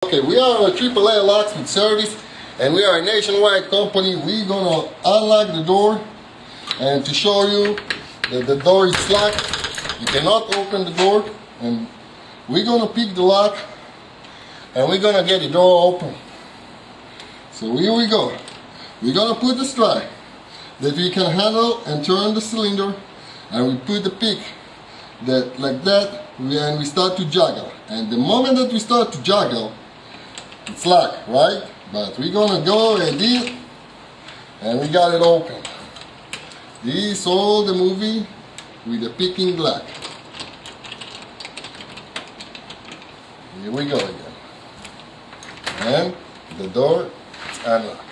Okay, we are a AAA locksmith service and we are a nationwide company. We're gonna unlock the door, and to show you that the door is locked, you cannot open the door, and we're gonna pick the lock and we're gonna get the door open. So here we go. We're gonna put the strap that we can handle and turn the cylinder, and we put the pick that like that, and we start to juggle. And the moment that we start to juggle, it's locked, right? But we're gonna go like this, and we got it open. This is all the movie with the picking lock. Here we go again. And the door is unlocked.